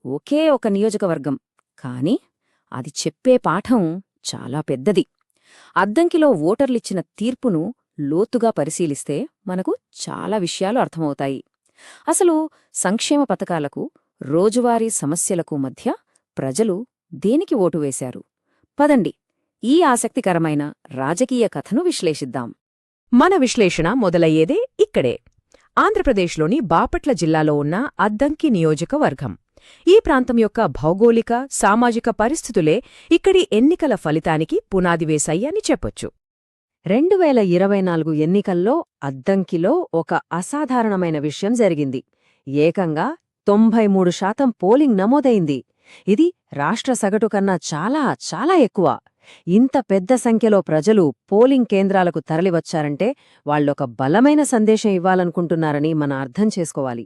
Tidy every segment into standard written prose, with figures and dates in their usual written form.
ఒకే ఒక నియోజకవర్గం, కాని అది చెప్పే పాఠం చాలా పెద్దది. అద్దంకిలో ఓటర్లిచ్చిన తీర్పును లోతుగా పరిశీలిస్తే మనకు చాలా విషయాలు అర్థమవుతాయి. అసలు సంక్షేమ పథకాలకు, రోజువారీ సమస్యలకు మధ్య ప్రజలు దేనికి ఓటు వేశారు? పదండి, ఈ ఆసక్తికరమైన రాజకీయ కథను విశ్లేషిద్దాం. మన విశ్లేషణ మొదలయ్యేదే ఇక్కడే, ఆంధ్రప్రదేశ్లోని బాపట్ల జిల్లాలో ఉన్న అద్దంకి నియోజకవర్గం. ఈ ప్రాంతం యొక్క భౌగోళిక, సామాజిక పరిస్థితులే ఇక్కడి ఎన్నికల ఫలితానికి పునాది వేశాయి అని చెప్పొచ్చు. 2024 ఎన్నికల్లో అద్దంకిలో ఒక అసాధారణమైన విషయం జరిగింది. ఏకంగా 93% పోలింగ్ నమోదైంది. ఇది రాష్ట్ర సగటు కన్నా చాలా చాలా ఎక్కువ. ఇంత పెద్ద సంఖ్యలో ప్రజలు పోలింగ్ కేంద్రాలకు తరలివచ్చారంటే వాళ్లొక బలమైన సందేశం ఇవ్వాలనుకుంటున్నారని మనం అర్థం చేసుకోవాలి.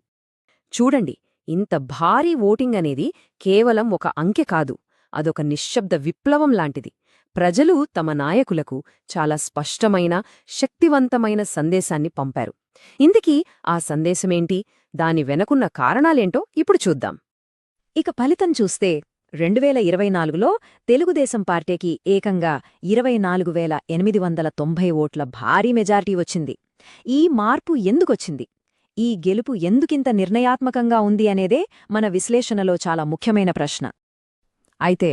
చూడండి, ఇంత భారీ ఓటింగ్ అనేది కేవలం ఒక అంకె కాదు, అదొక నిశ్శబ్ద విప్లవం లాంటిది. ప్రజలు తమ నాయకులకు చాలా స్పష్టమైన, శక్తివంతమైన సందేశాన్ని పంపారు. ఇందుకీ ఆ సందేశమేంటి, దాని వెనకున్న కారణాలేంటో ఇప్పుడు చూద్దాం. ఇక ఫలితం చూస్తే 2024లో తెలుగుదేశం పార్టీకి ఏకంగా 24,890 ఓట్ల భారీ మెజార్టీ వచ్చింది. ఈ మార్పు ఎందుకొచ్చింది? ఈ గెలుపు ఎందుకింత నిర్ణయాత్మకంగా ఉంది అనేదే మన విశ్లేషణలో చాలా ముఖ్యమైన ప్రశ్న. అయితే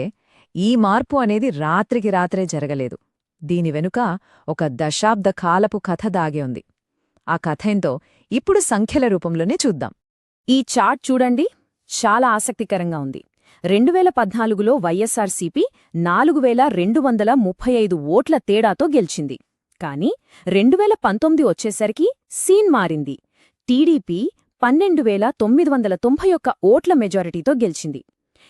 ఈ మార్పు అనేది రాత్రికి రాత్రే జరగలేదు. దీని వెనుక ఒక దశాబ్ద కాలపు కథ దాగి ఉంది. ఆ కథేంతో ఇప్పుడు సంఖ్యల రూపంలోనే చూద్దాం. ఈ చార్ట్ చూడండి, చాలా ఆసక్తికరంగా ఉంది. 2014లో వైఎస్సార్సీపీ 4,235 ఓట్ల తేడాతో గెలిచింది. కాని 2019 వచ్చేసరికి సీన్ మారింది. టీడీపీ 12,991 ఓట్ల మెజారిటీతో గెలిచింది.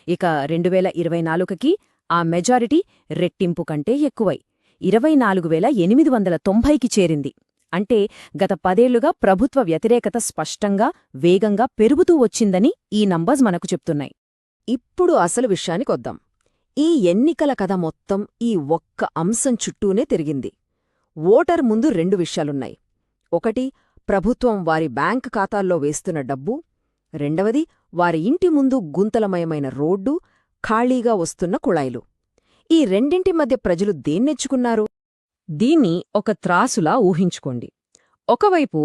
ఇక 2024కి ఆ మెజారిటీ రెట్టింపు కంటే ఎక్కువై 24,890కి చేరింది. అంటే గత 10 ఏళ్లుగా ప్రభుత్వ వ్యతిరేకత స్పష్టంగా, వేగంగా పెరుగుతూ వచ్చిందని ఈ నంబర్స్ మనకు చెప్తున్నాయి. ఇప్పుడు అసలు విషయానికొద్దాం. ఈ ఎన్నికల కథ మొత్తం ఈ ఒక్క అంశం చుట్టూనే తిరిగింది. ఓటర్ ముందు 2 విషయాలున్నాయి. ఒకటి, ప్రభుత్వం వారి బ్యాంక్ ఖాతాల్లో వేస్తున్న డబ్బు. రెండవది, వారి ఇంటి ముందు గుంతలమయమైన రోడ్డు, ఖాళీగా వస్తున్న కుళాయిలు. ఈ రెండింటి మధ్య ప్రజలు దేన్నెచ్చుకున్నారు? దీన్ని ఒక త్రాసులా ఊహించుకోండి. ఒకవైపు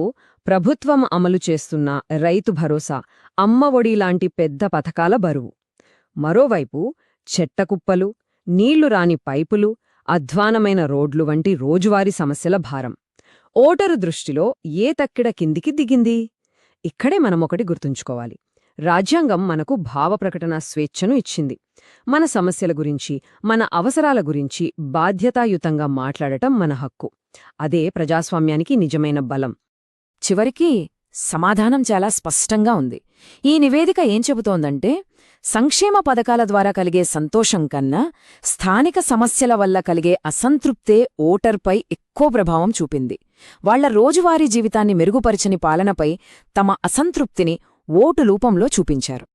ప్రభుత్వం అమలు చేస్తున్న రైతు భరోసా, అమ్మఒడిలాంటి పెద్ద పథకాల బరువు. మరోవైపు చెట్టకుప్పలు, నీళ్లు రాని పైపులు, అధ్వానమైన రోడ్లు వంటి రోజువారీ సమస్యల భారం. ఓటరు దృష్టిలో ఏ తక్కిడ కిందికి దిగింది? ఇక్కడే మనమొకటి గుర్తుంచుకోవాలి. రాజ్యాంగం మనకు భావప్రకటన స్వేచ్ఛను ఇచ్చింది. మన సమస్యల గురించి, మన అవసరాల గురించి బాధ్యతాయుతంగా మాట్లాడటం మన హక్కు. అదే ప్రజాస్వామ్యానికి నిజమైన బలం. చివరికి సమాధానం చాలా స్పష్టంగా ఉంది. ఈ నివేదిక ఏం చెబుతోందంటే, సంక్షేమ పథకాల ద్వారా కలిగే సంతోషం కన్నా స్థానిక సమస్యల వల్ల కలిగే అసంతృప్తే ఓటర్పై ఎక్కువ ప్రభావం చూపింది. వాళ్ల రోజువారీ జీవితాన్ని మెరుగుపరచని పాలనపై తమ అసంతృప్తిని ఓటు రూపంలో చూపించారు.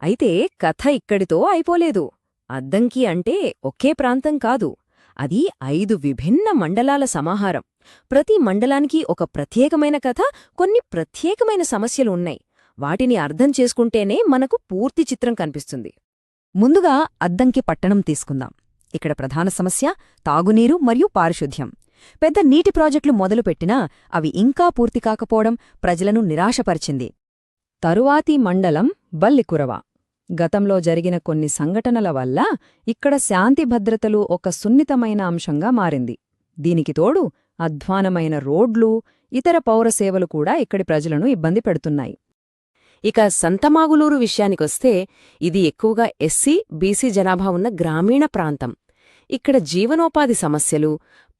అయితే కథ ఇక్కడితో అయిపోలేదు. అద్దంకి అంటే ఒకే ప్రాంతం కాదు, అది 5 విభిన్న మండలాల సమాహారం. ప్రతి మండలానికి ఒక ప్రత్యేకమైన కథ, కొన్ని ప్రత్యేకమైన సమస్యలు ఉన్నాయి. వాటిని అర్థం చేసుకుంటేనే మనకు పూర్తి చిత్రం కనిపిస్తుంది. ముందుగా అద్దంకి పట్టణం తీసుకుందాం. ఇక్కడ ప్రధాన సమస్య తాగునీరు మరియు పారిశుధ్యం. పెద్ద నీటి ప్రాజెక్టులు మొదలుపెట్టినా అవి ఇంకా పూర్తి కాకపోవడం ప్రజలను నిరాశపరిచింది. తరువాతి మండలం బల్లికురవ. గతంలో జరిగిన కొన్ని సంఘటనల వల్ల ఇక్కడ శాంతి భద్రతలు ఒక సున్నితమైన అంశంగా మారింది. దీనికి తోడు అధ్వానమైన రోడ్లు, ఇతర పౌరసేవలు కూడా ఇక్కడి ప్రజలను ఇబ్బంది పెడుతున్నాయి. ఇక సంతమాగులూరు విషయానికొస్తే ఇది ఎక్కువగా ఎస్సీ, బీసీ జనాభా ఉన్న గ్రామీణ ప్రాంతం. ఇక్కడ జీవనోపాధి సమస్యలు,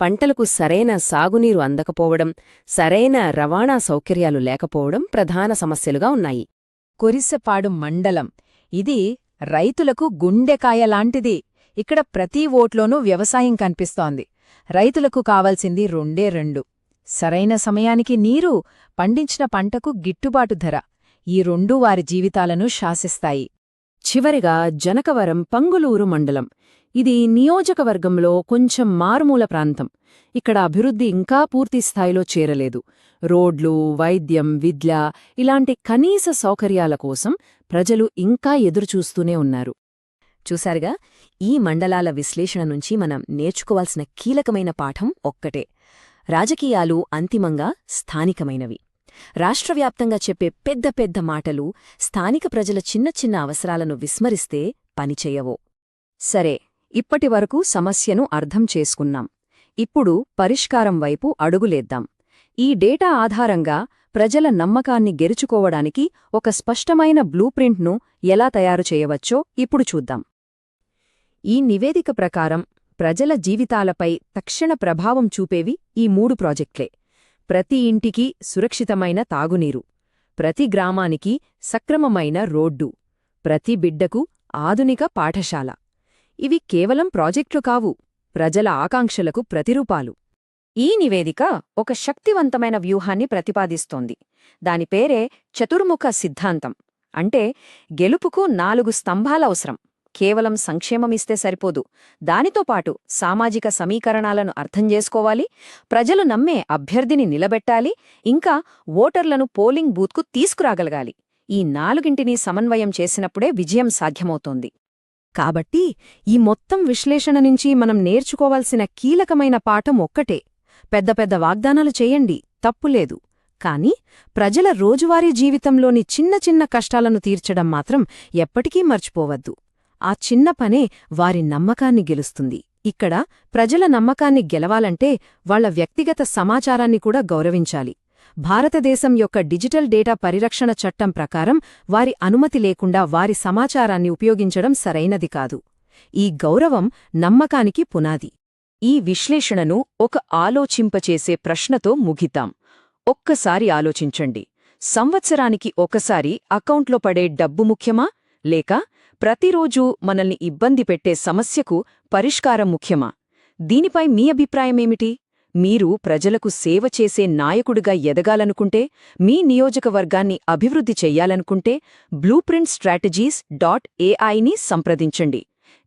పంటలకు సరైన సాగునీరు అందకపోవడం, సరైన రవాణా సౌకర్యాలు లేకపోవడం ప్రధాన సమస్యలుగా ఉన్నాయి. కొరిసపాడు మండలం. ఇది రైతులకు గుండెకాయలాంటిది. ఇక్కడ ప్రతి ఓట్లోనూ వ్యవసాయం కనిపిస్తోంది. రైతులకు కావాల్సింది 2 సరైన సమయానికి నీరు, పండించిన పంటకు గిట్టుబాటు ధర. ఈ 2 వారి జీవితాలను శాసిస్తాయి. చివరిగా జనకవరం పంగులూరు మండలం. ఇది నియోజకవర్గంలో కొంచెం మారుమూల ప్రాంతం. ఇక్కడ అభివృద్ధి ఇంకా పూర్తిస్థాయిలో చేరలేదు. రోడ్లు, వైద్యం, విద్య ఇలాంటి కనీస సౌకర్యాల కోసం ప్రజలు ఇంకా ఎదురుచూస్తూనే ఉన్నారు. చూశారుగా, ఈ మండలాల విశ్లేషణ నుంచి మనం నేర్చుకోవాల్సిన కీలకమైన పాఠం ఒక్కటే: రాజకీయాలు అంతిమంగా స్థానికమైనవి. రాష్ట్రవ్యాప్తంగా చెప్పే పెద్ద పెద్ద మాటలు స్థానిక ప్రజల చిన్న చిన్న అవసరాలను విస్మరిస్తే పనిచెయ్యవు. సరే, ఇప్పటివరకు సమస్యను అర్థం చేసుకున్నాం. ఇప్పుడు పరిష్కారం వైపు అడుగులేద్దాం. ఈ డేటా ఆధారంగా ప్రజల నమ్మకాన్ని గెలుచుకోవడానికి ఒక స్పష్టమైన బ్లూప్రింట్ను ఎలా తయారు చేయవచ్చో ఇప్పుడు చూద్దాం. ఈ నివేదిక ప్రకారం ప్రజల జీవితాలపై తక్షణ ప్రభావం చూపేవి ఈ 3 ప్రాజెక్ట్లే: ప్రతి ఇంటికి సురక్షితమైన తాగునీరు, ప్రతి గ్రామానికి సక్రమమైన రోడ్డు, ప్రతి బిడ్డకు ఆధునిక పాఠశాల. ఇవి కేవలం ప్రాజెక్టులు కావు, ప్రజల ఆకాంక్షలకు ప్రతిరూపాలు. ఈ నివేదిక ఒక శక్తివంతమైన వ్యూహాన్ని ప్రతిపాదిస్తోంది. దాని పేరే చతుర్ముఖ సిద్ధాంతం. అంటే గెలుపుకు 4 స్తంభాలవసరం. కేవలం సంక్షేమమిస్తే సరిపోదు. దానితో పాటు సామాజిక సమీకరణాలను అర్థం చేసుకోవాలి, ప్రజలు నమ్మే అభ్యర్థిని నిలబెట్టాలి, ఇంకా ఓటర్లను పోలింగ్ బూత్కు తీసుకురాగలగాలి. ఈ 4ంటినీ సమన్వయం చేసినప్పుడే విజయం సాధ్యమవుతోంది. కాబట్టి ఈ మొత్తం విశ్లేషణ నుంచి మనం నేర్చుకోవాల్సిన కీలకమైన పాఠం ఒక్కటే: పెద్ద పెద్ద వాగ్దానాలు చేయండి, తప్పులేదు. కాని ప్రజల రోజువారీ జీవితంలోని చిన్న చిన్న కష్టాలను తీర్చడం మాత్రం ఎప్పటికీ మర్చిపోవద్దు. ఆ చిన్న పనే వారి నమ్మకాన్ని గెలుస్తుంది. ఇక్కడ ప్రజల నమ్మకాన్ని గెలవాలంటే వాళ్ల వ్యక్తిగత సమాచారాన్ని కూడా గౌరవించాలి. భారతదేశం యొక్క డిజిటల్ డేటా పరిరక్షణ చట్టం ప్రకారం వారి అనుమతి లేకుండా వారి సమాచారాన్ని ఉపయోగించడం సరైనది కాదు. ఈ గౌరవం నమ్మకానికి పునాది. ఈ విశ్లేషణను ఒక ఆలోచింపచేసే ప్రశ్నతో ముగిద్దాం. ఒక్కసారి ఆలోచించండి. సంవత్సరానికి ఒకసారి అకౌంట్లో పడే డబ్బు ముఖ్యమా, లేక ప్రతిరోజూ మనల్ని ఇబ్బంది పెట్టే సమస్యకు పరిష్కారం ముఖ్యమా? దీనిపై మీ అభిప్రాయమేమిటి? మీరు ప్రజలకు సేవ చేసే నాయకుడిగా ఎదగాలనుకుంటే, మీ నియోజకవర్గాన్ని అభివృద్ధి చెయ్యాలనుకుంటే blueprintstrategies.ai ని సంప్రదించండి.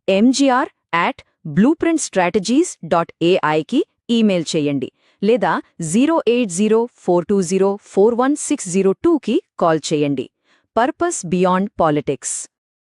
mgr@blueprintstrategies.ai కి ఈమెయిల్ చేయండి, లేదా 08042041602కి కాల్ చేయండి. Purpose beyond politics.